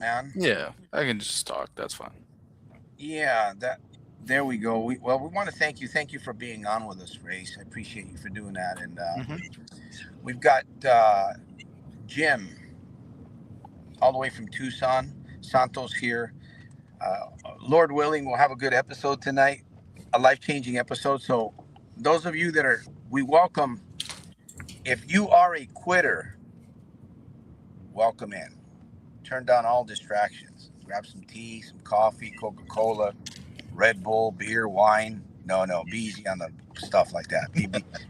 man. Yeah, I can just talk. That's fine. Yeah, that. There we go. We want to thank you. Thank you for being on with us, Race. I appreciate you for doing that. And Hmm. we've got Jim all the way from Tucson, Santos here. Lord willing, we'll have a good episode tonight, a life changing episode. So, those of you that are, we welcome. If you are a quitter, welcome in. Turn down all distractions. Grab some tea, some coffee, Coca Cola, Red Bull, beer, wine. No, no, be easy on the stuff like that.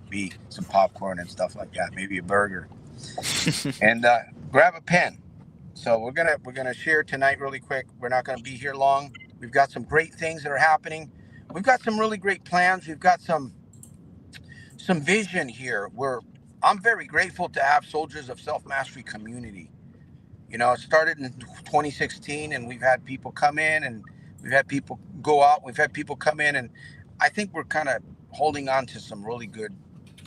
Be some popcorn and stuff like that. Maybe a burger, and grab a pen. So we're gonna share tonight really quick. We're not gonna be here long. We've got some great things that are happening. We've got some really great plans. We've got some vision here. I'm very grateful to have Soldiers of Self Mastery community. You know, it started in 2016, and we've had people come in, and we've had people go out. We've had people come in, and I think we're kind of holding on to some really good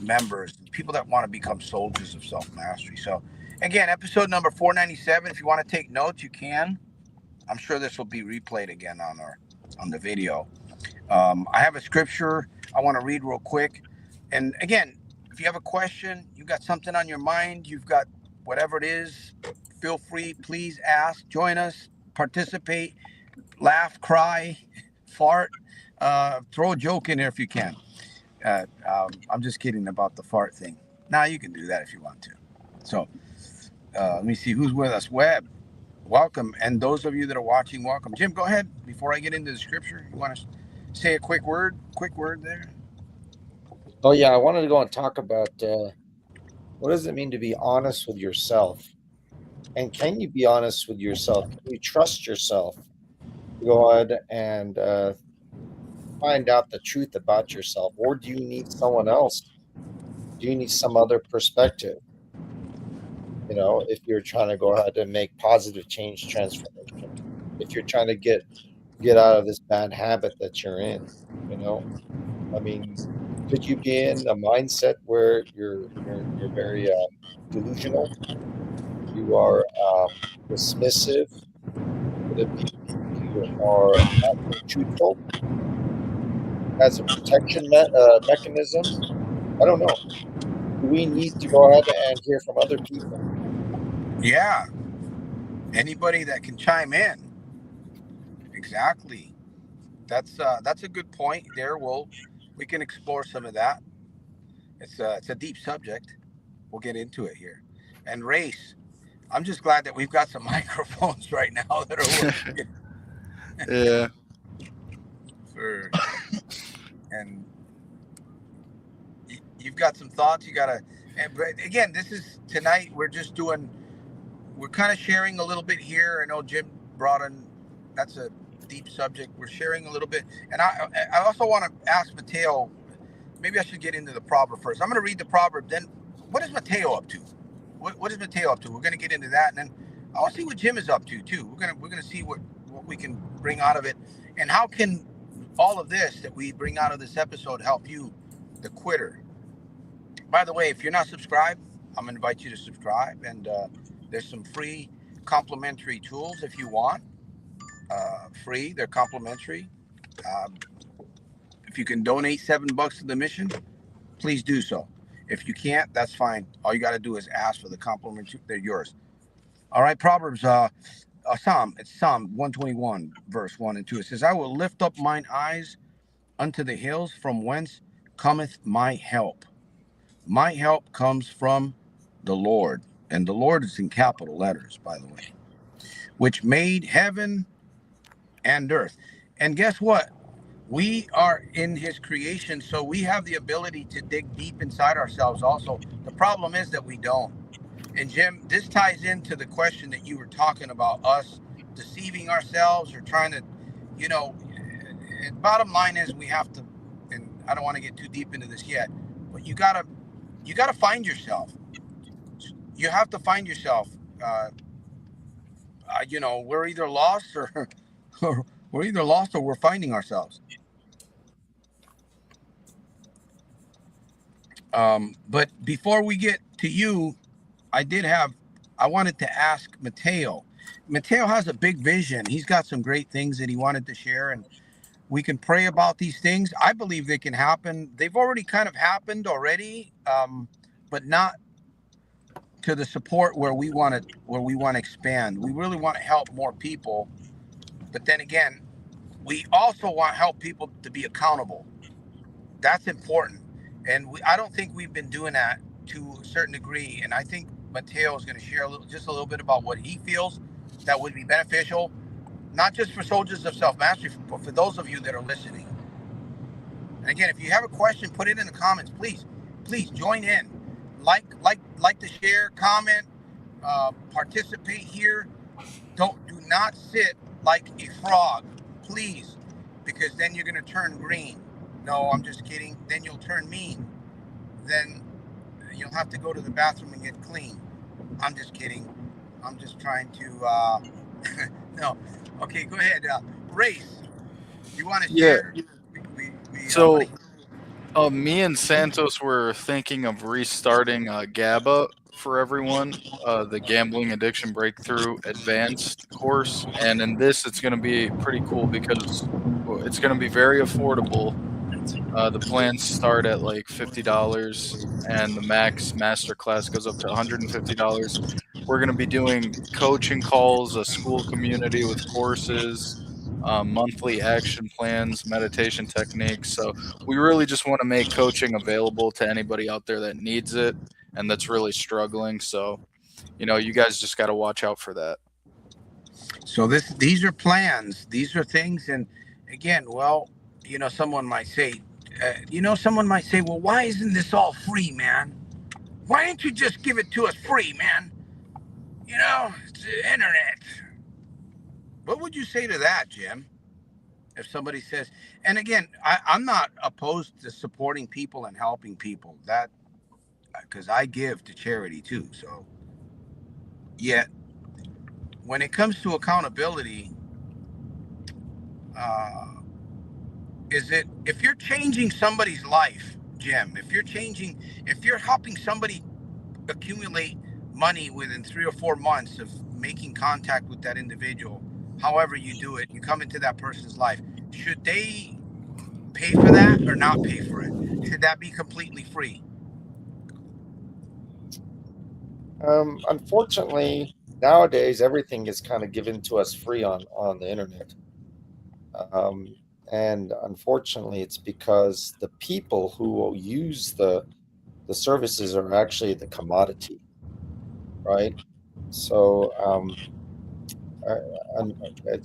members, people that want to become soldiers of self mastery. So, again, episode number 497. If you want to take notes, you can. I'm sure this will be replayed again on the video. I have a scripture I want to read real quick. And again, if you have a question, you've got something on your mind, you've got whatever it is, feel free, please ask, join us, participate, laugh, cry, fart, throw a joke in there if you can. I'm just kidding about the fart thing. Now you can do that if you want to. So let me see who's with us. Webb, welcome. And those of you that are watching, welcome. Jim, go ahead. Before I get into the scripture, you want to say a quick word? Quick word there. Oh yeah, I wanted to go and talk about what does it mean to be honest with yourself, and can you be honest with yourself? Can you trust yourself to go ahead and find out the truth about yourself, or do you need someone else? Do you need some other perspective? You know, if you're trying to go ahead and make positive change transformation, if you're trying to get out of this bad habit that you're in, you know, I mean, could you be in a mindset where you're very delusional? You are dismissive. Could it be you are not being truthful as a protection mechanism? I don't know. Do we need to go ahead and hear from other people? Yeah. Anybody that can chime in. Exactly. That's a good point. There, we can explore some of that. It's a deep subject. We'll get into it here. And race. I'm just glad that we've got some microphones right now that are working. Yeah. For and you've got some thoughts. You gotta. But again, this is tonight. We're just doing. We're kind of sharing a little bit here. I know Jim brought in. That's a deep subject. We're sharing a little bit, and I also want to ask Mateo. Maybe I should get into the proverb first. I'm going to read the proverb. Then, what is Mateo up to? What is Mateo up to? We're going to get into that, and then I want to see what Jim is up to too. We're gonna see what we can bring out of it, and how can all of this that we bring out of this episode help you, the quitter. By the way, if you're not subscribed, I'm going to invite you to subscribe, and there's some free complimentary tools if you want. Free, they're complimentary. Um, if you can donate $7 to the mission, please do so. If you can't, that's fine. All you got to do is ask for the compliments. They're yours. All right, Proverbs, it's Psalm 121, verse 1 and 2. It says, I will lift up mine eyes unto the hills, from whence cometh my help. My help comes from the Lord. And the Lord is in capital letters, by the way, which made heaven and earth. And guess what? We are in his creation, so we have the ability to dig deep inside ourselves also. The problem is that we don't. And Jim, this ties into the question that you were talking about, us deceiving ourselves or trying to, you know, bottom line is we have to, and I don't want to get too deep into this yet, but you gotta find yourself. You have to find yourself. Uh, we're either lost or, or we're either lost or we're finding ourselves. But before we get to you, I wanted to ask Mateo. Mateo has a big vision. He's got some great things that he wanted to share, and we can pray about these things. I believe they can happen. They've already kind of happened already, but not to the support where we want to expand. We really want to help more people, but then again, we also want to help people to be accountable. That's important, and I don't think we've been doing that to a certain degree. And I think Mateo is going to share just a little bit about what he feels that would be beneficial, not just for Soldiers of Self Mastery, but for those of you that are listening. And again, if you have a question, put it in the comments. Please join in. Like to share, comment, participate here. Do not sit like a frog, please, because then you're going to turn green. No, I'm just kidding. Then you'll turn mean. Then you'll have to go to the bathroom and get clean. I'm just kidding. I'm just trying to. No. Okay, go ahead. Race. You want to share? So, me and Santos were thinking of restarting GABA for everyone, the Gambling Addiction Breakthrough Advanced course. And in this, it's going to be pretty cool because it's going to be very affordable. The plans start at like $50, and the max masterclass goes up to $150. We're going to be doing coaching calls, a school community with courses, monthly action plans, meditation techniques. So we really just want to make coaching available to anybody out there that needs it and that's really struggling. So, you guys just got to watch out for that. So these are plans. These are things. And again, well, someone might say, well, why isn't this all free, man? Why didn't you just give it to us free, man? It's the internet. What would you say to that, Jim? If somebody says, and again, I'm not opposed to supporting people and helping people, that because I give to charity too. So yet when it comes to accountability, if you're changing somebody's life, Jim, if you're helping somebody accumulate money within 3 or 4 months of making contact with that individual, however you do it, you come into that person's life, should they pay for that or not pay for it? Should that be completely free? Unfortunately, nowadays everything is kind of given to us free on the internet. And unfortunately, it's because the people who will use the services are actually the commodity, right? So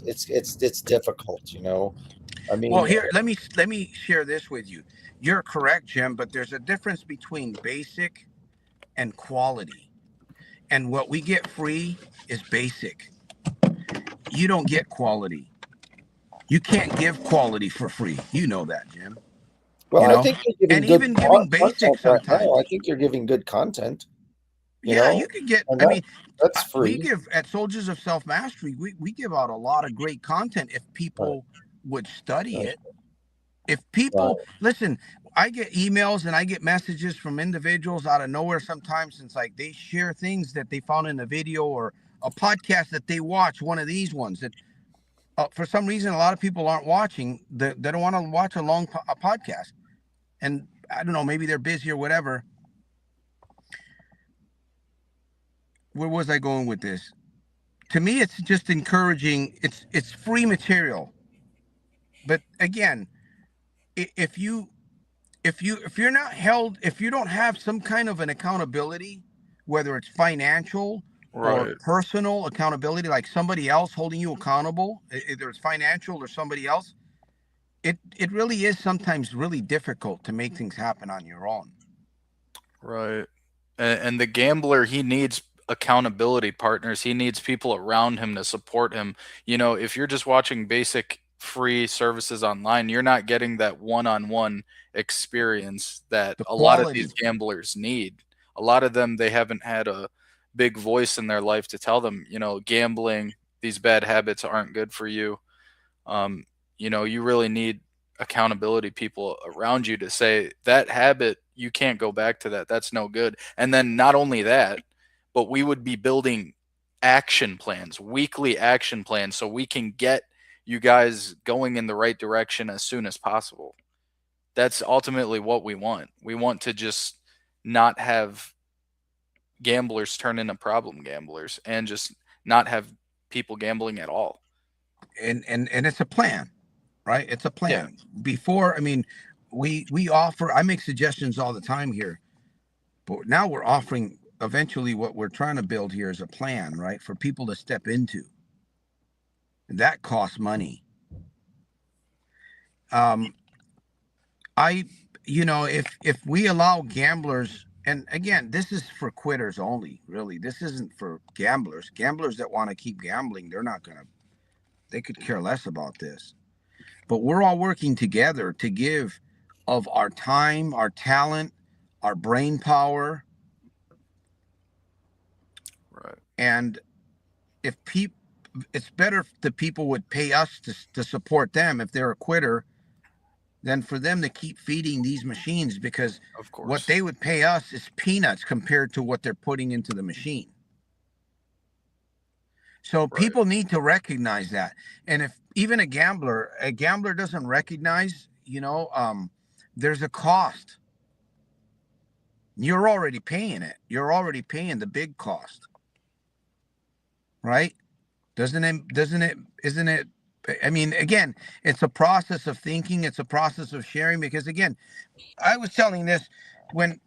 it's difficult, I mean, well, here, let me share this with you. You're correct, Jim, but there's a difference between basic and quality. And what we get free is basic. You don't get quality. You can't give quality for free. You know that, Jim. Well, I think you're giving even giving basic sometimes. Right now, I think you're giving good content. You can get. That's free. We give at Soldiers of Self Mastery. We give out a lot of great content if people would study it. If people listen, I get emails and I get messages from individuals out of nowhere sometimes. It's like they share things that they found in a video or a podcast that they watch. One of these ones that. For some reason, a lot of people aren't watching. They don't want to watch a long podcast. And I don't know, maybe they're busy or whatever. Where was I going with this? To me, it's just encouraging. It's free material. But again, if you're not held, if you don't have some kind of an accountability, whether it's financial, or personal accountability, like somebody else holding you accountable, either it's financial or somebody else, it really is sometimes really difficult to make things happen on your own. Right. And the gambler, he needs accountability partners. He needs people around him to support him. If you're just watching basic free services online, you're not getting that one-on-one experience that a lot of these gamblers need. A lot of them, they haven't had a big voice in their life to tell them, gambling, these bad habits aren't good for you. You really need accountability people around you to say that habit, you can't go back to that. That's no good. And then not only that, but we would be building action plans, weekly action plans, so we can get you guys going in the right direction as soon as possible. That's ultimately what we want. We want to just not have gamblers turn into problem gamblers and just not have people gambling at all. And it's a plan, right? It's a Yeah. plan. Before, I mean, we offer. I make suggestions all the time here, but now we're offering. Eventually, what we're trying to build here is a plan, right, for people to step into. That costs money. I, if we allow gamblers, and again, this is for quitters only, really. This isn't for gamblers. Gamblers that want to keep gambling, they could care less about this. But we're all working together to give of our time, our talent, our brain power. Right. And if it's better if the people would pay us to support them if they're a quitter than for them to keep feeding these machines, because Of course. what they would pay us is peanuts compared to what they're putting into the machine. So people need to recognize that. And if even a gambler doesn't recognize, there's a cost. You're already paying it. You're already paying the big cost. Right? Isn't it? I mean, again, it's a process of thinking. It's a process of sharing, because again, I was telling this when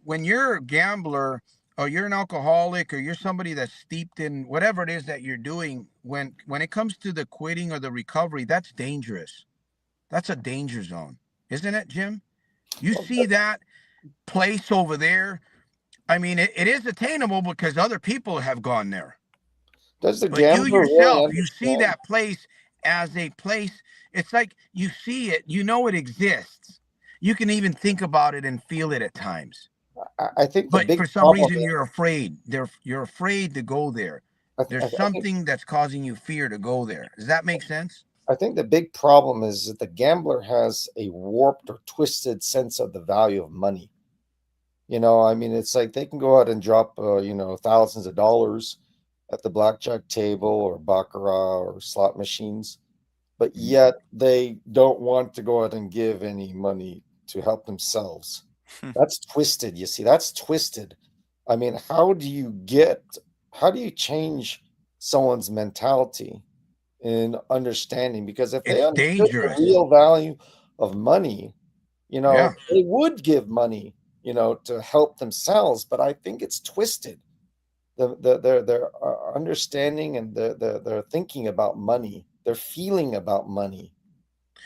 you're a gambler, or you're an alcoholic, or you're somebody that's steeped in whatever it is that you're doing, when it comes to the quitting or the recovery, that's dangerous. That's a danger zone, isn't it, Jim? You see that place over there? I mean, it is attainable because other people have gone there. Does the But you gambler yourself, really you see understand? that place as a place. It's like you see it, it exists. You can even think about it and feel it at times. I think the But big for some problem reason, you're afraid. You're afraid to go there. I There's think something that's causing you fear to go there. Does that make sense? I think the big problem is that the gambler has a warped or twisted sense of the value of money. I mean, it's like they can go out and drop, thousands of dollars at the blackjack table or baccarat or slot machines, but yet they don't want to go out and give any money to help themselves. That's twisted. You see, that's twisted. I mean, how do you change someone's mentality in understanding? Because if they It's understood the dangerous. real value of money, Yeah. they would give money, to help themselves. But I think it's twisted. Their understanding and their thinking about money, their feeling about money.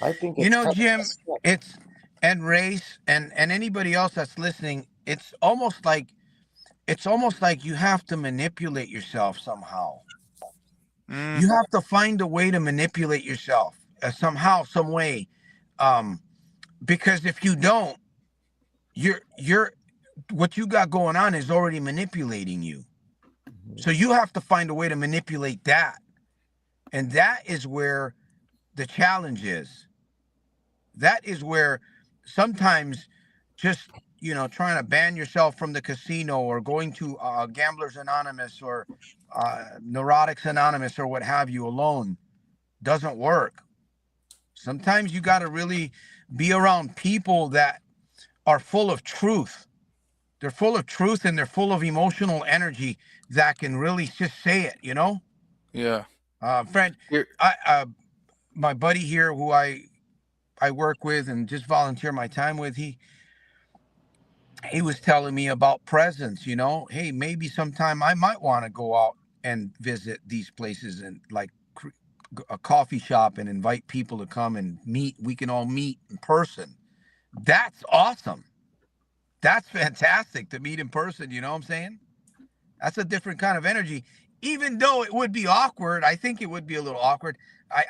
I think it's kind of Jim, messed up. it's and race and anybody else that's listening, it's almost like you have to manipulate yourself somehow. You have to find a way to manipulate yourself somehow, some way, because if you don't, you're what you got going on is already manipulating you. So you have to find a way to manipulate that, and that is where the challenge is. That is where sometimes just trying to ban yourself from the casino, or going to Gamblers Anonymous, or Neurotics Anonymous, or what have you, alone doesn't work. Sometimes you got to really be around people that are full of truth. They're full of truth, and they're full of emotional energy that can really just say it. Yeah. Friend, my buddy here, who I work with and just volunteer my time with, he was telling me about presence. Hey, maybe sometime I might want to go out and visit these places, and like a coffee shop, and invite people to come and meet. We can all meet in person. That's awesome. That's fantastic to meet in person. You know what I'm saying? That's a different kind of energy. Even though it would be awkward, I think it would be a little awkward.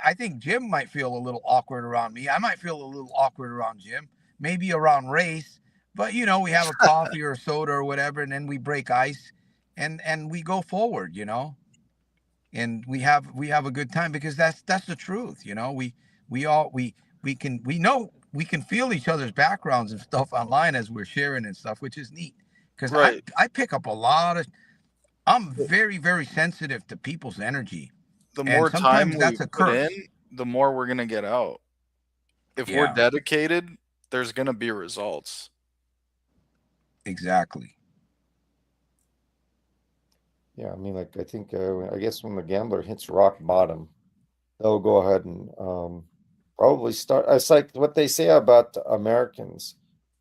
I think Jim might feel a little awkward around me. I might feel a little awkward around Jim, maybe around Race. But we have a coffee or a soda or whatever, and then we break ice, and we go forward. And we have a good time, because that's the truth. We can feel each other's backgrounds and stuff online as we're sharing and stuff, which is neat, because Right. I pick up a lot of I'm very, very sensitive to people's energy. The And more time sometimes we that's a put curse. in, the more we're gonna get out. If we're Yeah, dedicated, there's gonna be results. exactly. Yeah, I mean, like I think I guess when the gambler hits rock bottom, they'll go ahead and probably start. It's like what they say about Americans.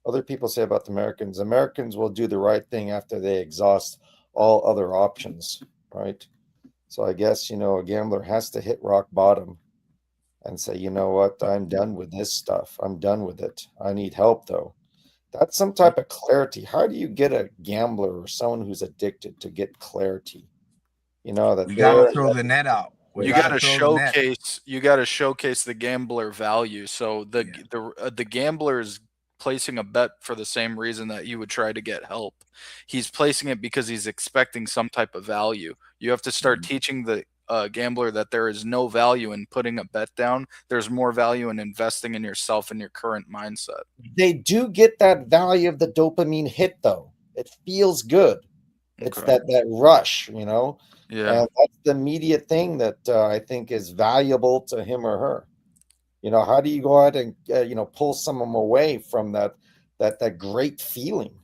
Other people say about the Americans. Americans will do the right thing after they exhaust all other options, right? So I guess, a gambler has to hit rock bottom and say, you know what, I'm done with this stuff. I'm done with it. I need help though. That's some type of clarity. How do you get a gambler or someone who's addicted to get clarity? That We got to they're throw the net out. We You got got to to throw the net. showcase the gambler value. So the gambler is placing a bet for the same reason that you would try to get help. He's placing it because he's expecting some type of value. You have to start teaching the gambler that there is no value in putting a bet down. There's more value in investing in yourself and your current mindset. they do get that value of the dopamine hit though. It feels good. It's Okay. that rush, Yeah. and that's the immediate thing that I think is valuable to him or her. How do you go out and pull someone away from that great feeling?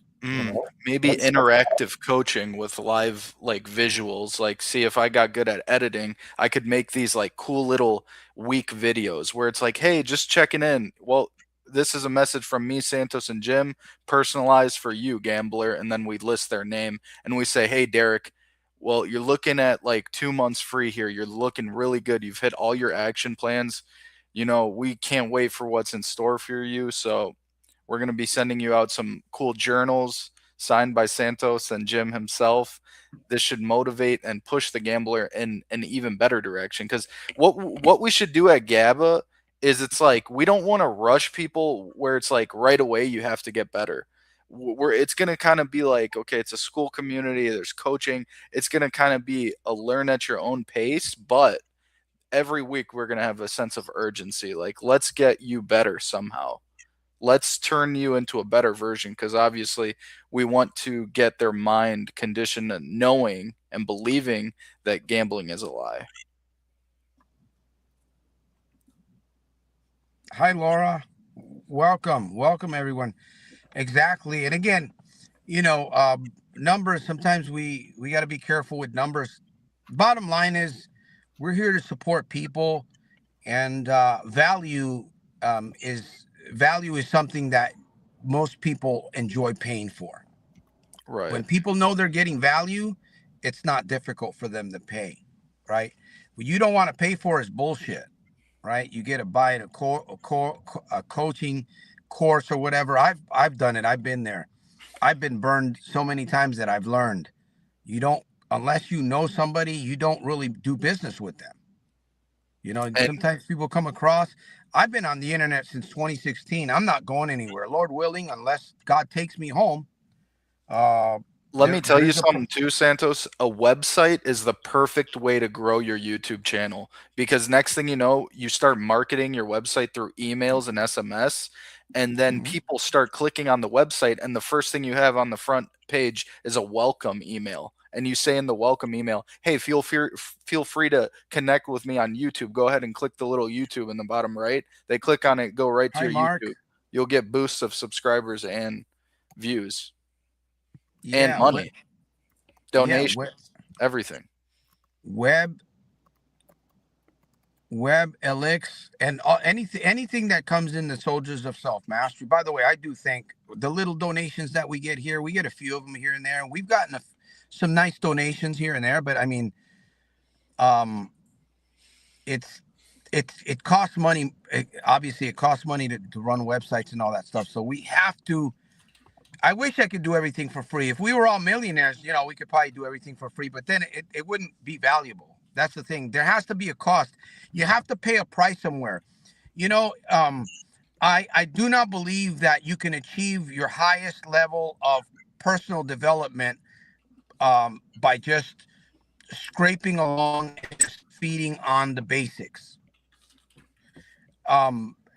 Maybe That's interactive coaching with live like visuals. Like, see if I got good at editing, I could make these like cool little week videos where it's like, hey, just checking in. Well, this is a message from me, Santos, and Jim, personalized for you, gambler. And then we list their name and we say, hey, Derek, well, you're looking at like 2 months free here. You're looking really good. You've hit all your action plans. We can't wait for what's in store for you. So we're going to be sending you out some cool journals signed by Santos and Jim himself. This should motivate and push the gambler in an even better direction. Because what we should do at GABA is it's like we don't want to rush people where it's like right away you have to get better. Where it's going to kind of be like, okay, it's a school community, there's coaching. It's going to kind of be a learn at your own pace, but every week we're going to have a sense of urgency. Like, let's get you better somehow. Let's turn you into a better version, because obviously we want to get their mind conditioned and knowing and believing that gambling is a lie. Hi, Laura. Welcome, everyone. Exactly. And again, numbers. Sometimes we got to be careful with numbers. Bottom line is, we're here to support people, and value is something that most people enjoy paying for. Right. When people know they're getting value, it's not difficult for them to pay, right? What you don't want to pay for is bullshit, right? You get to buy a coaching course or whatever. I've done it. I've been there. I've been burned so many times that I've learned. You don't Unless you know somebody, you don't really do business with them. And Sometimes people come across. I've been on the internet since 2016. I'm not going anywhere, Lord willing, unless God takes me home. let me tell you There's something too, Santos. A website is the perfect way to grow your YouTube channel, because next thing you know, you start marketing your website through emails and SMS, and then Mhm. people start clicking on the website, and the first thing you have on the front page is a welcome email. And you say in the welcome email, hey, feel free to connect with me on YouTube. Go ahead and click the little YouTube in the bottom right. They click on it, go right to Hi, your Mark. YouTube. You'll get boosts of subscribers and views and Yeah, money, yeah, donations, everything. web, Elix, and anything that comes in the Soldiers of Self Mastery. By the way, I do think the little donations that we get here, we get a few of them here and there. We've gotten some nice donations here and there, but I mean, um, it's it costs money. Obviously, it costs money to run websites and all that stuff. So we have to. I wish I could do everything for free. If we were all millionaires, we could probably do everything for free, but then it wouldn't be valuable. That's the thing. There has to be a cost. You have to pay a price somewhere. You know, I do not believe that you can achieve your highest level of personal development by just scraping along and just feeding on the basics.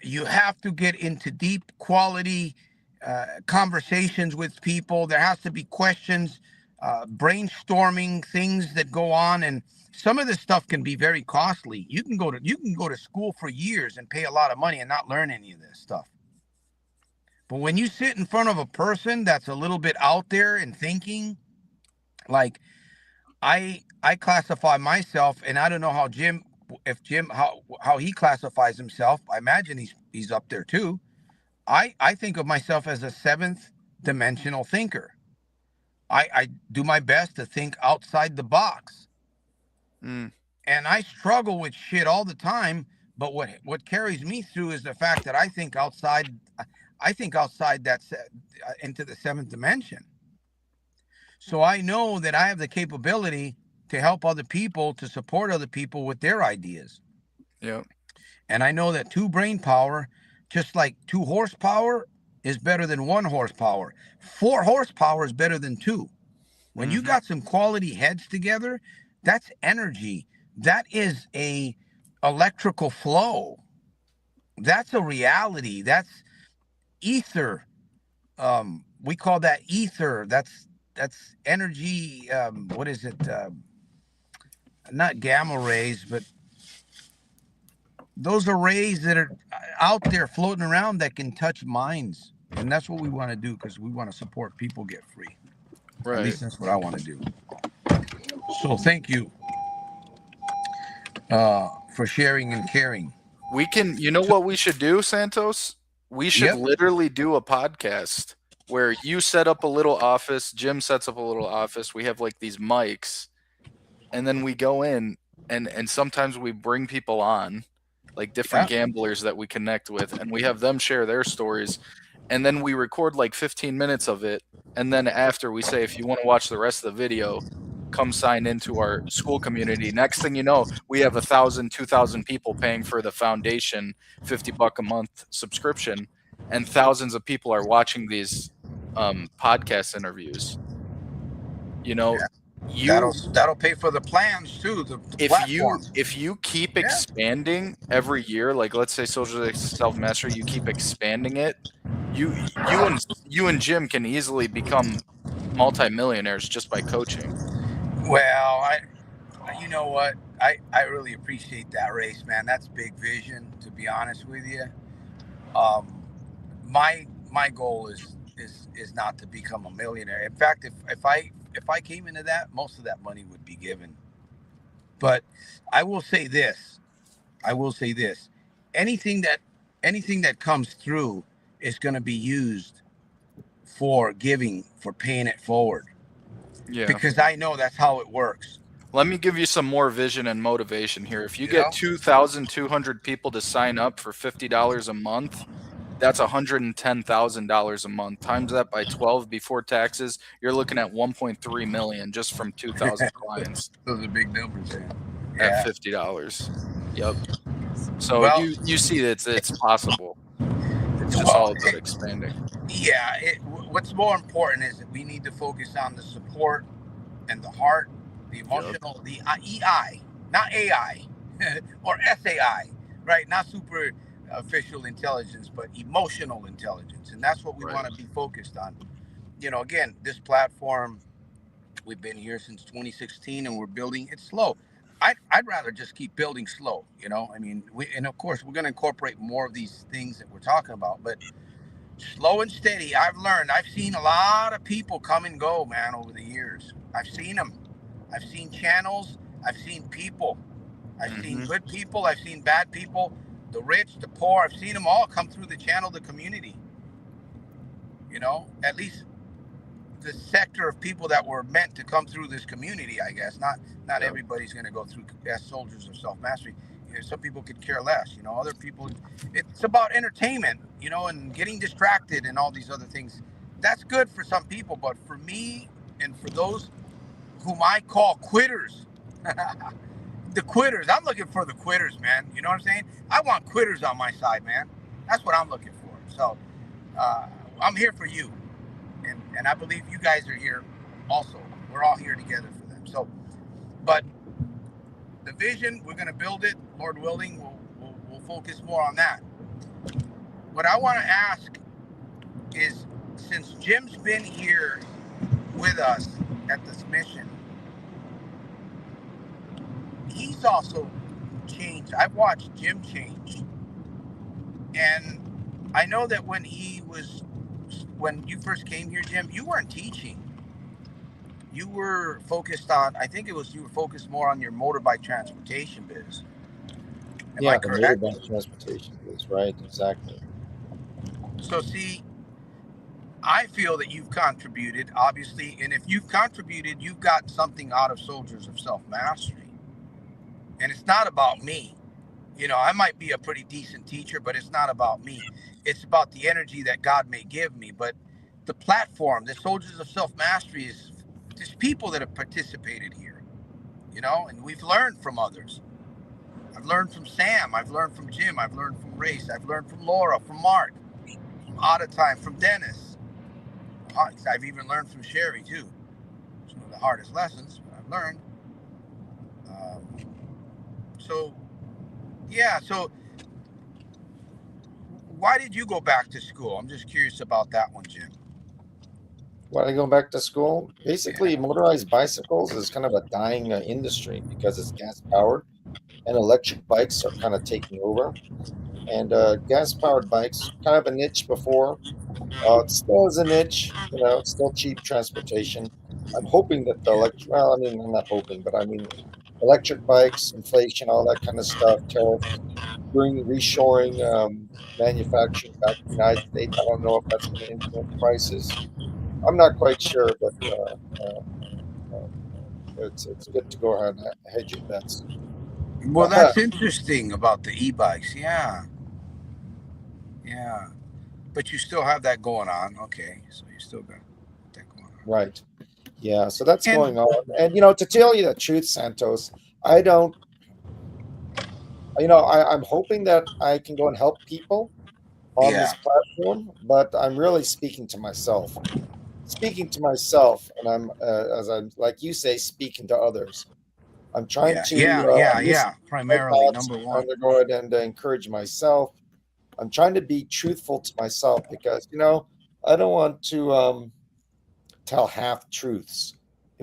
You have to get into deep quality conversations with people. There has to be questions. brainstorming things that go on, and some of this stuff can be very costly. You can go to school for years and pay a lot of money and not learn any of this stuff. But when you sit in front of a person that's a little bit out there and thinking, like I classify myself, and I don't know how Jim how he classifies himself. I imagine he's up there too. I think of myself as a seventh dimensional thinker. I do my best to think outside the box. And I struggle with shit all the time, but what carries me through is the fact that I think outside that into the seventh dimension. So I know that I have the capability to help other people, to support other people with their ideas. Yeah. And I know that 2 brain power, just like 2 horsepower, is better than 1 horsepower. 4 horsepower is better than 2. When you got some quality heads together, that's energy. That is a electrical flow. That's a reality. That's ether. We call that ether. That's energy. What is it? Not gamma rays, but those are rays that are out there floating around that can touch minds. And that's what we want to do, because we want to support people get free. Right. At least that's what I want to do. So thank you for sharing and caring. We can, you know what we should do, Santos? We should literally do a podcast where you set up a little office, Jim sets up a little office. We have like these mics, and then we go in and sometimes we bring people on, like different gamblers that we connect with, and we have them share their stories. And then we record like 15 minutes of it. And then after we say, if you want to watch the rest of the video, come sign into our school community. Next thing you know, we have 1,000, 2,000 people paying for the foundation $50 a month subscription, and thousands of people are watching these podcast interviews. You know, that'll pay for the plans too. If you keep expanding every year, like let's say Social Self Mastery, you keep expanding it, you and Jim can easily become multimillionaires just by coaching. Well, you know what? I really appreciate that, Race, man. That's big vision, to be honest with you. My goal is not to become a millionaire. In fact, if I came into that, most of that money would be given. But I will say this. Anything that comes through is going to be used for giving, for paying it forward. Yeah. Because I know that's how it works. Let me give you some more vision and motivation here. If you get 2,200 people to sign up for $50 a month, that's $110,000 a month. Times that by 12 before taxes, you're looking at 1.3 million just from 2,000 clients. Those are big numbers, man. At $50. Yep. So you see that it's possible. It's just all about expanding. Yeah. What's more important is that we need to focus on the support and the heart, the emotional, the EI, not AI or SAI, right? Not super official intelligence, but emotional intelligence. And that's what we want to be focused on. You know, again, this platform, we've been here since 2016 and we're building it slow. I'd rather just keep building slow, you know. I mean, and of course we're going to incorporate more of these things that we're talking about, but slow and steady. I've seen a lot of people come and go, man, over the years. I've seen them. I've seen channels. I've seen people. I've seen good people. I've seen bad people. The rich, the poor. I've seen them all come through the channel, the community. You know, at least the sector of people that were meant to come through this community, I guess. Not everybody's going to go through as soldiers of self-mastery. You know, some people could care less. You know, other people, it's about entertainment, you know, and getting distracted and all these other things. That's good for some people, but for me and for those whom I call quitters, the quitters, I'm looking for the quitters, man. You know what I'm saying? I want quitters on my side, man. That's what I'm looking for. So I'm here for you. And I believe you guys are here also. We're all here together for them. So, but the vision, we're going to build it. Lord willing, we'll focus more on that. What I want to ask is, since Jim's been here with us at this mission, he's also changed. I've watched Jim change, and I know that when you first came here, Jim, you weren't teaching. You were focused on, I think you were focused more on your motorbike transportation biz. Am I Yeah, the correct? motorbike transportation is right, exactly. So see, I feel that you've contributed, obviously, and if you've contributed, you've got something out of Soldiers of Self-Mastery. And it's not about me. You know, I might be a pretty decent teacher, but it's not about me. It's about the energy that God may give me. But the platform, the Soldiers of Self-Mastery, is there's people that have participated here, you know, and we've learned from others. I've learned from Sam. I've learned from Jim. I've learned from Race. I've learned from Laura, from Mark, from Out of Time, from Dennis. I've even learned from Sherry, too. It's one of the hardest lessons I've learned. So, yeah, so why did you go back to school? I'm just curious about that one, Jim. When I go back to school, basically motorized bicycles is kind of a dying industry because it's gas powered, and electric bikes are kind of taking over. And gas powered bikes, kind of a niche before. It still is a niche, it's still cheap transportation. I'm hoping that the electric, well, I mean, I'm not hoping, but I mean, electric bikes, inflation, all that kind of stuff, tariffs, bring reshoring manufacturing back to the United States. I don't know if that's going to influence prices. I'm not quite sure, but it's good to go ahead and hedge your bets. Well, that's interesting about the e-bikes. Yeah. But you still have that going on. Okay, so you still got that going on. Right. Yeah, so that's going on. And, to tell you the truth, Santos, I don't, I'm hoping that I can go and help people on this platform, but I'm really speaking to myself. And I'm, as I'm, like you say, speaking to others. I'm trying to primarily number one. I'm going to go ahead and encourage myself. I'm trying to be truthful to myself because, I don't want to tell half truths.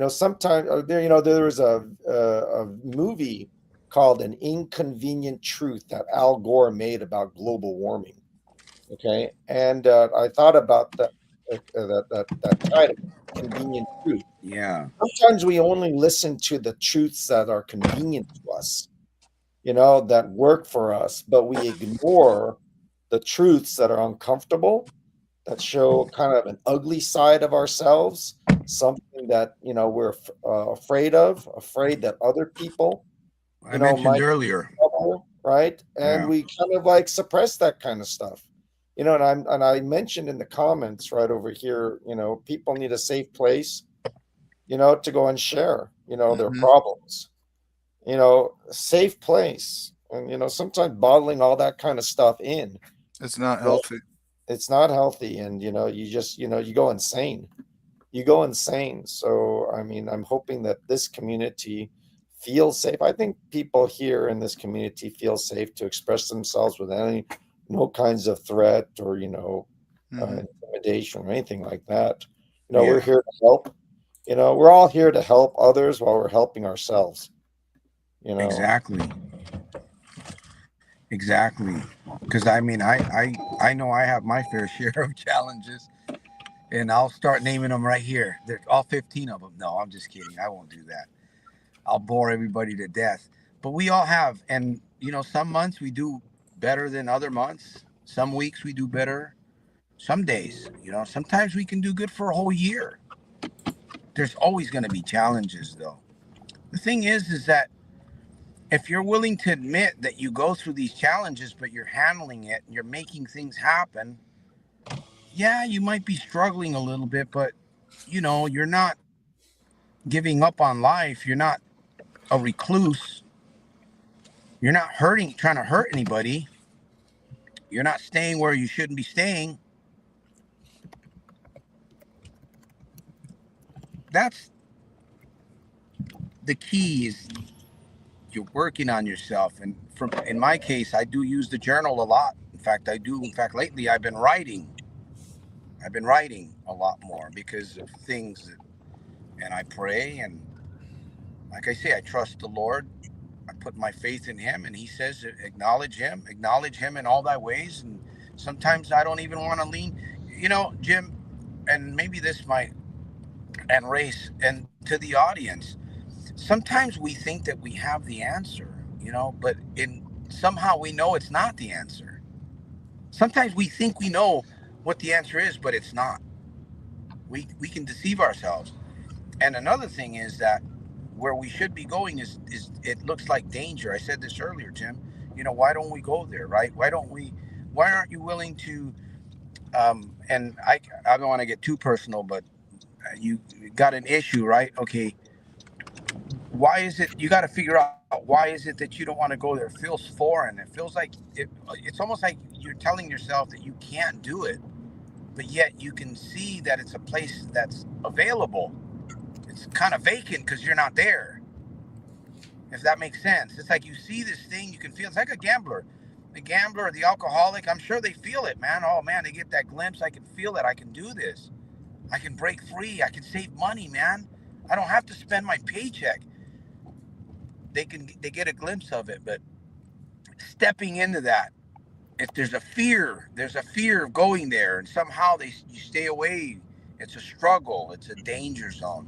Sometimes there was a movie called An Inconvenient Truth that Al Gore made about global warming. Okay, and I thought about that title, Convenient Truth. Yeah. Sometimes we only listen to the truths that are convenient to us, that work for us, but we ignore the truths that are uncomfortable, that show kind of an ugly side of ourselves, something that we're afraid that other people I mentioned earlier, right? And we kind of like suppress that kind of stuff, and I mentioned in the comments right over here, people need a safe place, to go and share, their problems, safe place, and sometimes bottling all that kind of stuff in, it's not healthy. It's not healthy, and you just you go insane. So I mean, I'm hoping that this community feels safe. I think people here in this community feel safe to express themselves with no kinds of threat or intimidation or anything like that. We're here to help. We're all here to help others while we're helping ourselves. Exactly. Because I mean, I know I have my fair share of challenges, and I'll start naming them right here. They're all 15 of them. No, I'm just kidding. I won't do that. I'll bore everybody to death. But we all have, and some months we do better than other months. Some weeks we do better. Some days, sometimes we can do good for a whole year. There's always going to be challenges, though. The thing is that if you're willing to admit that you go through these challenges, but you're handling it and you're making things happen, yeah, you might be struggling a little bit, but you're not giving up on life. You're not a recluse. You're not trying to hurt anybody. You're not staying where you shouldn't be staying. That's the key, is you're working on yourself. And in my case, I do use the journal a lot. In fact, lately I've been writing a lot more because of things that, and I pray, and like I say, I trust the Lord. I put my faith in Him, and He says, acknowledge Him in all thy ways. And sometimes I don't even want to lean, Jim, and maybe this might, and race, and to the audience. Sometimes we think that we have the answer, but somehow we know it's not the answer. Sometimes we think we know what the answer is, but it's not. We can deceive ourselves. And another thing is that where we should be going is it looks like danger. I said this earlier, Jim. Why don't we go there, right? Why aren't you willing to, and I don't want to get too personal, but you got an issue, right? Okay. Why is it, you got to figure out why is it that you don't want to go there? It feels foreign. It feels like it's almost like you're telling yourself that you can't do it, but yet you can see that it's a place that's available. It's kind of vacant because you're not there, if that makes sense. It's like you see this thing, you can feel. It's like a gambler or the alcoholic. I'm sure they feel it, man. Oh man, they get that glimpse. I can feel it. I can do this. I can break free. I can save money, man. I don't have to spend my paycheck. They get a glimpse of it, but stepping into that, if there's a fear of going there, and somehow you stay away. It's a struggle. It's a danger zone.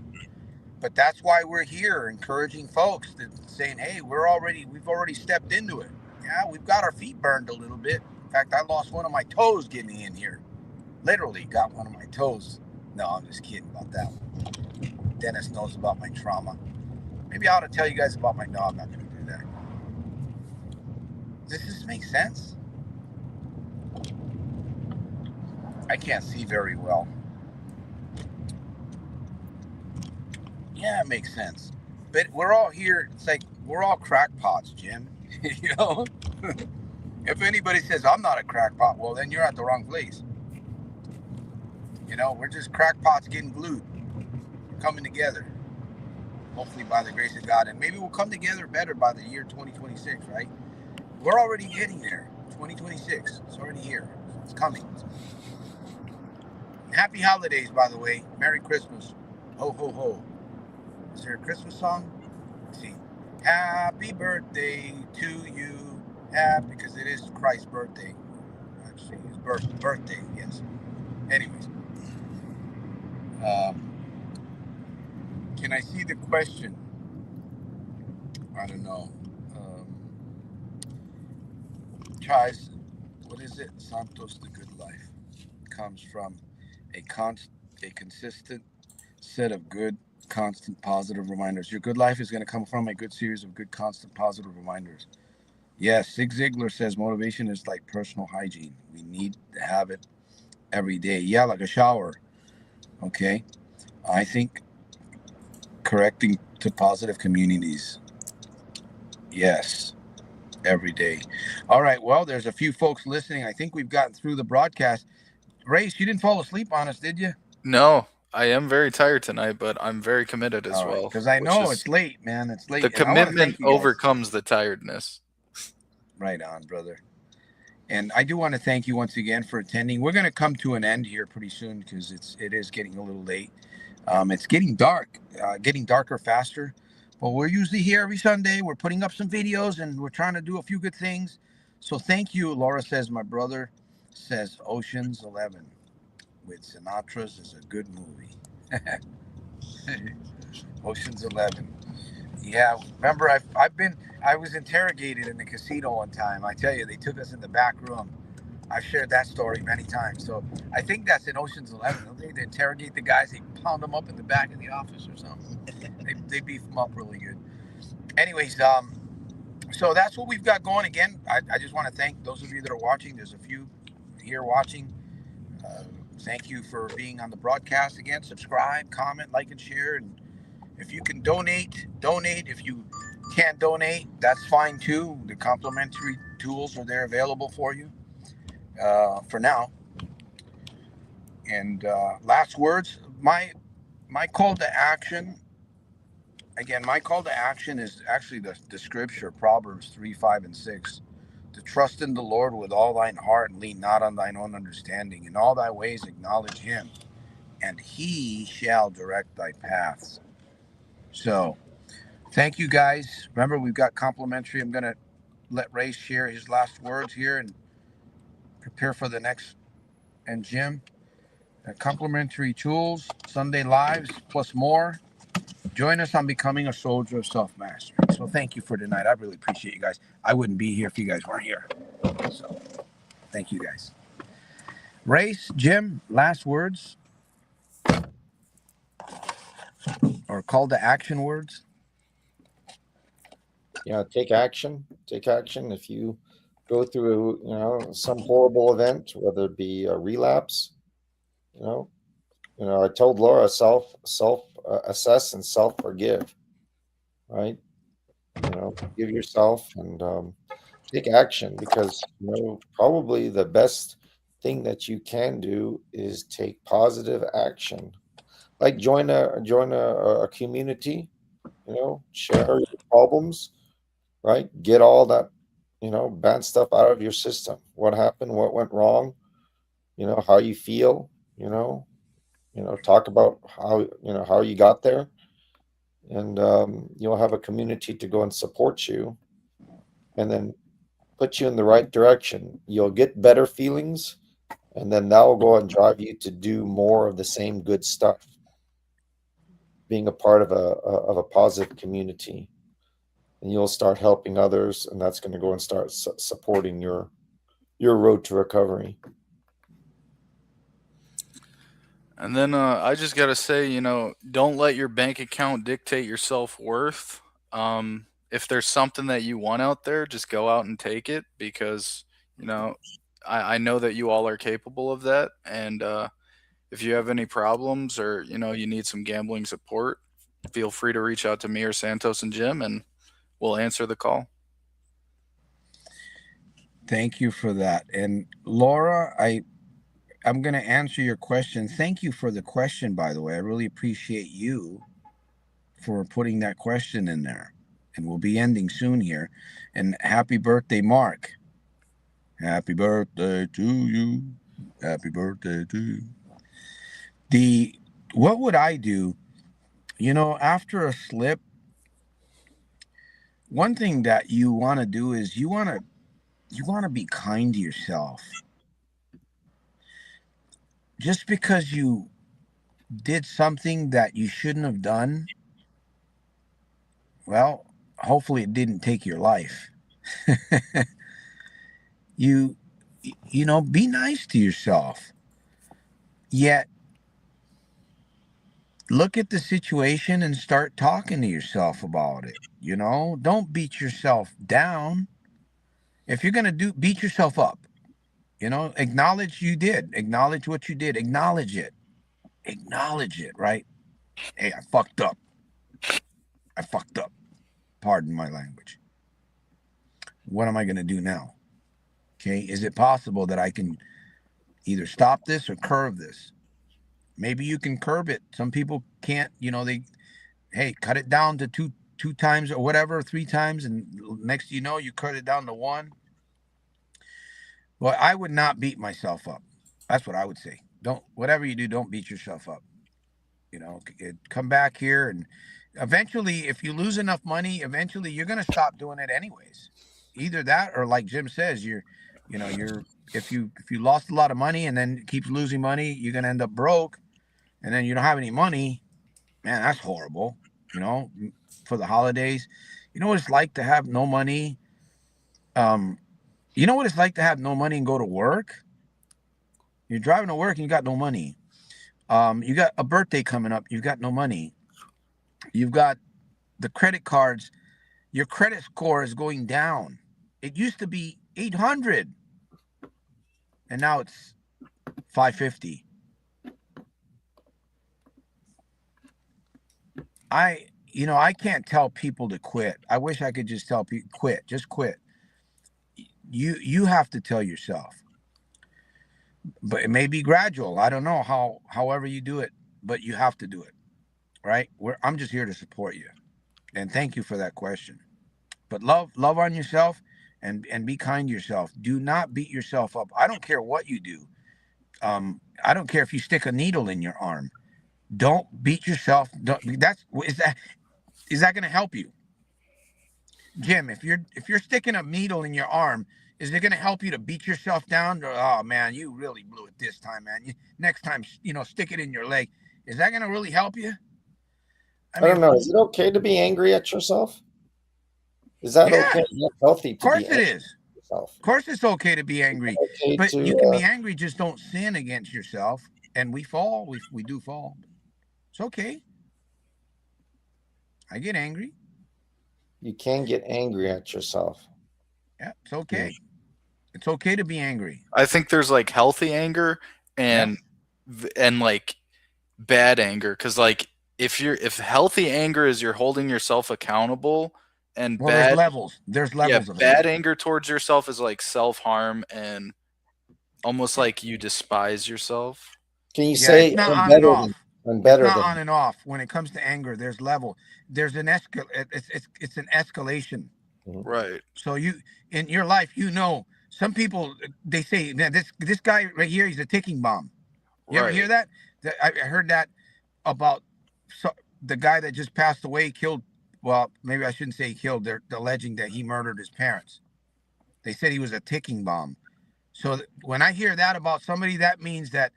But that's why we're here, encouraging folks, saying, hey, we've already stepped into it. Yeah, we've got our feet burned a little bit. In fact, I lost one of my toes getting in here. Literally got one of my toes. No, I'm just kidding about that one. Dennis knows about my trauma. Maybe I ought to tell you guys about no, I'm not going to do that. Does this make sense? I can't see very well. Yeah, it makes sense. But we're all here. It's like we're all crackpots, Jim. If anybody says I'm not a crackpot, well, then you're at the wrong place. We're just crackpots getting glued, coming together. Hopefully by the grace of God. And maybe we'll come together better by the year 2026, right? We're already getting there. 2026. It's already here. It's coming. Happy holidays, by the way. Merry Christmas. Ho, ho, ho. Is there a Christmas song? Let's see. Happy birthday to you. Because it is Christ's birthday. Actually, his birthday, yes. Anyways. Can I see the question? I don't know. Guys, what is it? Santos, the good life comes from a consistent set of good, constant, positive reminders. Your good life is going to come from a good series of good, constant, positive reminders. Yes, Zig Ziglar says motivation is like personal hygiene. We need to have it every day. Yeah, like a shower. Okay. I think correcting to positive communities. Yes, every day. All right. Well, there's a few folks listening. I think we've gotten through the broadcast. Race, you didn't fall asleep on us, did you? No, I am very tired tonight, but I'm very committed as well. Because I know it's late, man. It's late. The commitment overcomes the tiredness. Right on, brother. And I do want to thank you once again for attending. We're going to come to an end here pretty soon because it is getting a little late. It's getting dark, getting darker faster. But we're usually here every Sunday. We're putting up some videos and we're trying to do a few good things. So thank you. Laura says, my brother says Ocean's 11 with Sinatra's is a good movie. Ocean's 11. Yeah, remember I was interrogated in the casino one time. I tell you, they took us in the back room. I've shared that story many times. So I think that's in Ocean's 11. Don't they interrogate the guys, they pound them up in the back of the office or something. They beef them up really good. Anyways, so that's what we've got going. Again, I just want to thank those of you that are watching. There's a few here watching. Thank you for being on the broadcast again. Subscribe, comment, like, and share. And if you can donate. If you can't donate, that's fine too. The complimentary tools are there available for you for now. And last words, my call to action. Again, my call to action is actually the scripture, Proverbs 3, 5, and 6. To trust in the Lord with all thine heart and lean not on thine own understanding. In all thy ways acknowledge him, and he shall direct thy paths. So thank you guys. Remember, we've got complimentary. I'm going to let Ray share his last words here and prepare for the next. And Jim, complimentary tools, Sunday lives, plus more. Join us on becoming a soldier of self-mastery. So thank you for tonight. I really appreciate you guys. I wouldn't be here if you guys weren't here. So thank you guys. Race, Jim, last words or call to action words? Yeah, take action. Take action. If you go through, some horrible event, whether it be a relapse, I told Laura self assess and self forgive, right? Give yourself and take action, because probably the best thing that you can do is take positive action. Like join a community, share your problems, right? Get all that, bad stuff out of your system. What happened? What went wrong? How you feel, talk about how you got there. And you'll have a community to go and support you and then put you in the right direction. You'll get better feelings, and then that will go and drive you to do more of the same good stuff, being a part of a positive community. And you'll start helping others, and that's going to go and start supporting your road to recovery. And then I just got to say, don't let your bank account dictate your self-worth. If there's something that you want out there, just go out and take it, because, I know that you all are capable of that. And if you have any problems, or, you need some gambling support, feel free to reach out to me or Santos and Jim, and we'll answer the call. Thank you for that. And Laura, I'm going to answer your question. Thank you for the question, by the way. I really appreciate you for putting that question in there. And we'll be ending soon here. And happy birthday, Mark. Happy birthday to you. Happy birthday to you. What would I do? After a slip, one thing that you want to do is you want to be kind to yourself. Just because you did something that you shouldn't have done, well, hopefully it didn't take your life. Be nice to yourself. Yet look at the situation and start talking to yourself about it. Don't beat yourself down. If you're going to beat yourself up, acknowledge you did. Acknowledge what you did. Acknowledge it. Acknowledge it, right? Hey, I fucked up. Pardon my language. What am I going to do now? Okay, is it possible that I can either stop this or curb this? Maybe you can curb it. Some people can't, cut it down to two times or whatever, 3 times, and next you cut it down to 1. Well, I would not beat myself up. That's what I would say. Whatever you do, don't beat yourself up. Come back here, and eventually, if you lose enough money, eventually you're going to stop doing it anyways. Either that, or like Jim says, if you lost a lot of money and then keeps losing money, you're going to end up broke, and then you don't have any money. Man, that's horrible. For the holidays, you know what it's like to have no money. You know what it's like to have no money and go to work? You're driving to work and you got no money. You got a birthday coming up. You've got no money. You've got the credit cards. Your credit score is going down. It used to be 800. And now it's 550. I can't tell people to quit. I wish I could just tell people quit. Just quit. You have to tell yourself. But it may be gradual. I don't know however you do it, but you have to do it. Right? I'm just here to support you. And thank you for that question. But love on yourself and be kind to yourself. Do not beat yourself up. I don't care what you do. I don't care if you stick a needle in your arm. Don't beat yourself. Is that going to help you? Jim, if you're sticking a needle in your arm, is it going to help you to beat yourself down? Or, oh man, you really blew it this time, man. Next time, stick it in your leg. Is that going to really help you? I don't know. Is it okay to be angry at yourself? Is that okay? Is that healthy to be angry? Of course it is. Of course it's okay to be angry. Okay but you can be angry, just don't sin against yourself. And we fall. We do fall. It's okay. I get angry. You can get angry at yourself. Yeah, it's okay. It's okay to be angry. I think there's like healthy anger and like bad anger, because like if healthy anger is you're holding yourself accountable, and there's levels. There's levels of bad anger towards yourself is like self-harm and almost like you despise yourself. Can you say it's not I'm on better and off? I'm better it's not than on and off. When it comes to anger, there's level. There's an it's an escalation. Right. So you in your life, some people, they say, man, this guy right here, he's a ticking bomb. You ever hear that? I heard that about the guy that just passed away, killed. Well, maybe I shouldn't say he killed. They're alleging that he murdered his parents. They said he was a ticking bomb. So when I hear that about somebody, that means that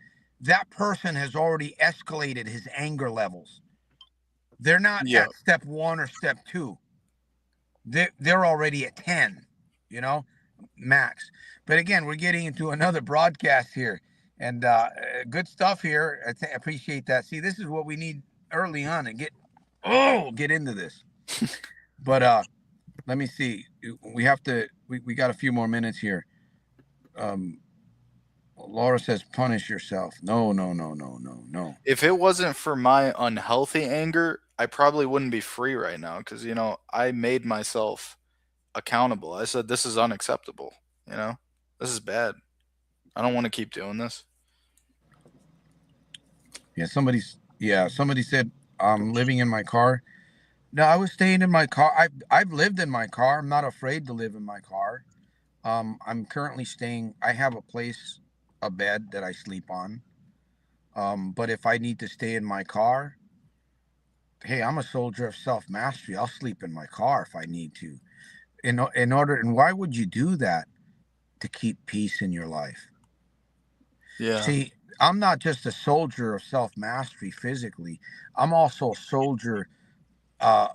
person has already escalated his anger levels. They're not at step 1 or step 2. They're already at 10, max. But again, we're getting into another broadcast here, and good stuff here. I appreciate that. See, this is what we need early on and get into this. But let me see. We got a few more minutes here. Laura says, punish yourself. No. If it wasn't for my unhealthy anger, I probably wouldn't be free right now, because, I made myself accountable. I said, this is unacceptable. This is bad. I don't want to keep doing this. Yeah, somebody said, I'm living in my car. No, I was staying in my car. I've lived in my car. I'm not afraid to live in my car. I'm currently staying. I have a bed that I sleep on. But if I need to stay in my car, hey, I'm a soldier of self-mastery. I'll sleep in my car if I need to. And why would you do that? To keep peace in your life. Yeah. See, I'm not just a soldier of self-mastery physically. I'm also a soldier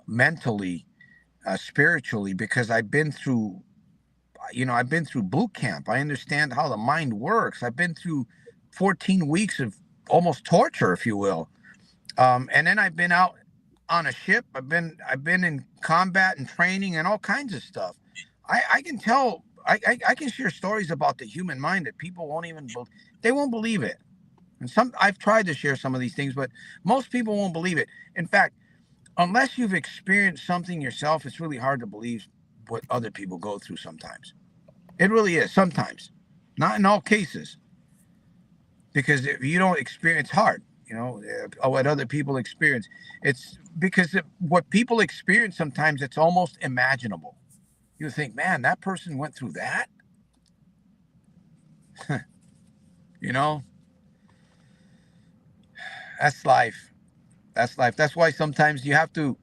mentally, spiritually, because I've been through boot camp. I understand how the mind works. I've been through 14 weeks of almost torture, if you will. And then I've been out on a ship. I've been in combat and training and all kinds of stuff. I can tell. I can share stories about the human mind that people won't believe it. And I've tried to share some of these things, but most people won't believe it. In fact, unless you've experienced something yourself, it's really hard to believe what other people go through sometimes. It really is sometimes, not in all cases. Because if you don't experience hard, what other people experience, it's because what people experience sometimes, it's almost imaginable. You think, man, that person went through that. That's life. That's why sometimes you have to,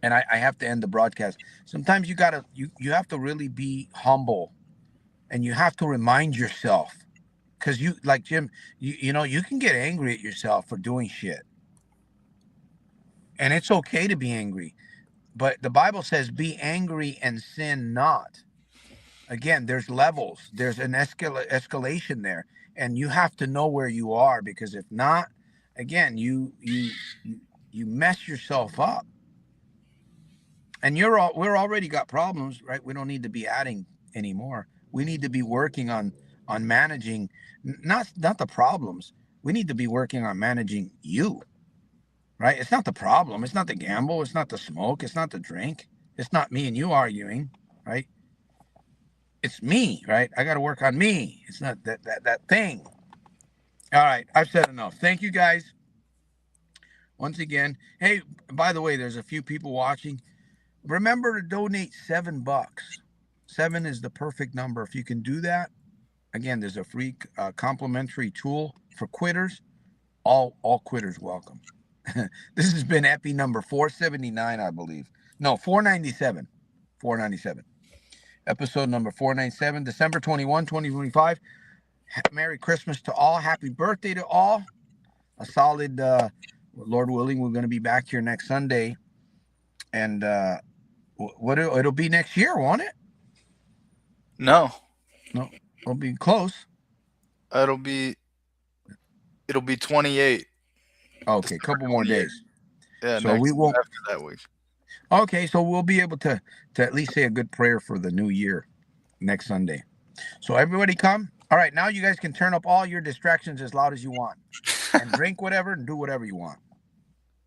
and I have to end the broadcast. Sometimes you have to really be humble, and you have to remind yourself, because you, like Jim, you can get angry at yourself for doing shit, and it's okay to be angry, but the Bible says, "Be angry and sin not." Again, there's levels. There's an escalation there, and you have to know where you are, because if not, again, you mess yourself up. And we're already got problems, right? We don't need to be adding anymore. We need to be working on managing, not the problems. We need to be working on managing you, right? It's not the problem. It's not the gamble. It's not the smoke. It's not the drink. It's not me and you arguing, right? It's me, right? I got to work on me. It's not that thing. All right, I've said enough. Thank you, guys. Once again, hey, by the way, there's a few people watching. Remember to donate $7. 7 is the perfect number. If you can do that, again, there's a free complimentary tool for quitters. All quitters welcome. This has been epi number 479, I believe. No, 497. 497. Episode number 497, December 21, 2025. Merry Christmas to all. Happy birthday to all. A solid, Lord willing, we're going to be back here next Sunday. And it'll be next year, won't it? No, It'll be close. it'll be 28. Okay, a couple more days. Yeah, So we won't. after that week. Okay, so we'll be able to at least say a good prayer for the new year next Sunday. So everybody come. All right, now you guys can turn up all your distractions as loud as you want and drink whatever and do whatever you want.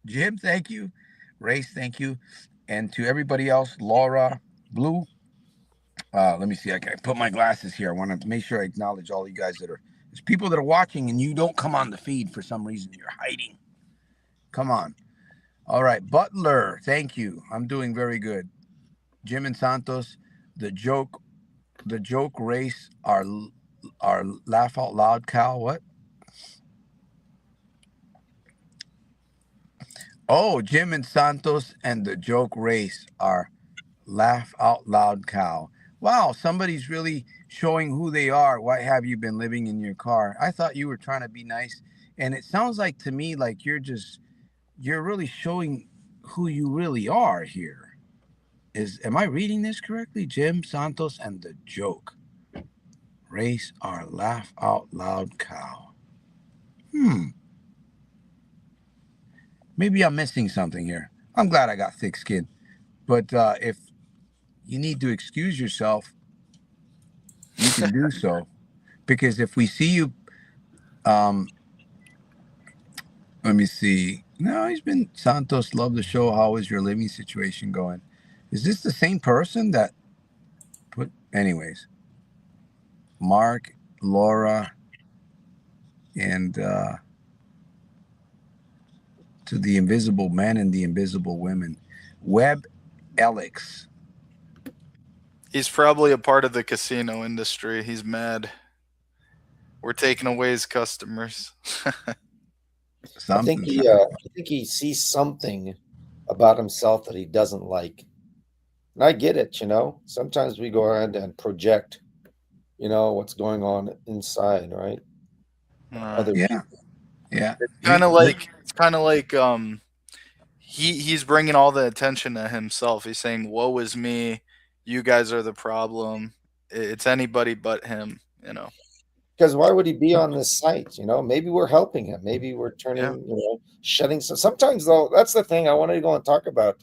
Jim, thank you. Race, thank you. And to everybody else, Laura, Blue. Let me see. I can put my glasses here. I want to make sure I acknowledge all you guys there's people that are watching and you don't come on the feed for some reason. You're hiding. Come on. All right, Butler, thank you. I'm doing very good. Jim and Santos, the joke race, our laugh out loud cow. What? Oh, Jim and Santos and the joke race are laugh out loud cow. Wow, somebody's really showing who they are. Why have you been living in your car? I thought you were trying to be nice, and it sounds like to me like you're really showing who you really are here. Am I reading this correctly? Jim Santos and the joke race our laugh out loud cow. Maybe I'm missing something here. I'm glad I got thick skin. But if you need to excuse yourself, you can do so. Because if we see you, let me see. No, Santos, love the show. How is your living situation going? Is this the same person that anyways, Mark, Laura, and to the invisible men and the invisible women. Webb Elix. He's probably a part of the casino industry. He's mad. We're taking away his customers. I think he sees something about himself that he doesn't like. And I get it, Sometimes we go ahead and project, what's going on inside, right? Yeah. It's kind of like he's bringing all the attention to himself. He's saying, "Woe is me. You guys are the problem. It's anybody but him." Because why would he be on this site? Maybe we're helping him. Maybe we're turning, shedding some. Sometimes, though, that's the thing I wanted to go and talk about.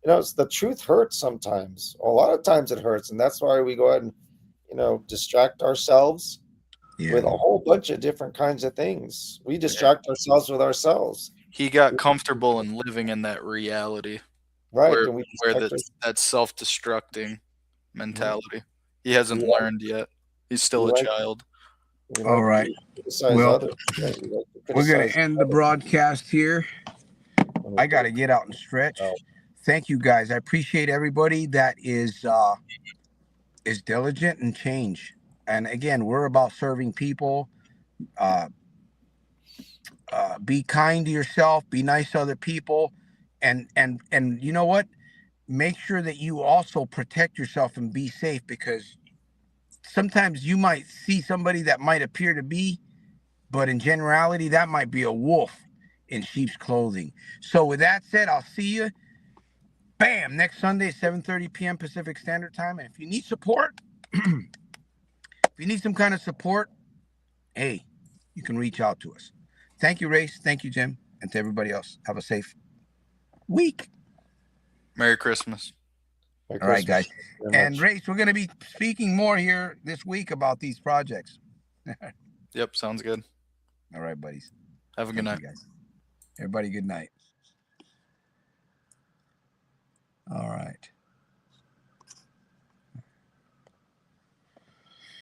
The truth hurts sometimes. A lot of times it hurts, and that's why we go ahead and, distract ourselves with a whole bunch of different kinds of things. We distract ourselves with ourselves. He got comfortable in living in that reality, right? Where that self-destructing mentality. He hasn't learned yet. He's still a child. All right. Well, we're going to end the broadcast here. I got to get out and stretch. Thank you, guys. I appreciate everybody that is diligent and change. And again, we're about serving people. Be kind to yourself. Be nice to other people. And you know what? Make sure that you also protect yourself and be safe, because sometimes you might see somebody that might appear to be, but in generality, that might be a wolf in sheep's clothing. So with that said, I'll see you. Bam! Next Sunday, 7:30 p.m. Pacific Standard Time. And if you need support, if you need some kind of support, hey, you can reach out to us. Thank you, Race. Thank you, Jim. And to everybody else, have a safe week. Merry Christmas. All right, guys. And Race, we're going to be speaking more here this week about these projects. Yep, sounds good. All right, buddies. Have a good night. Guys. Everybody, good night. All right.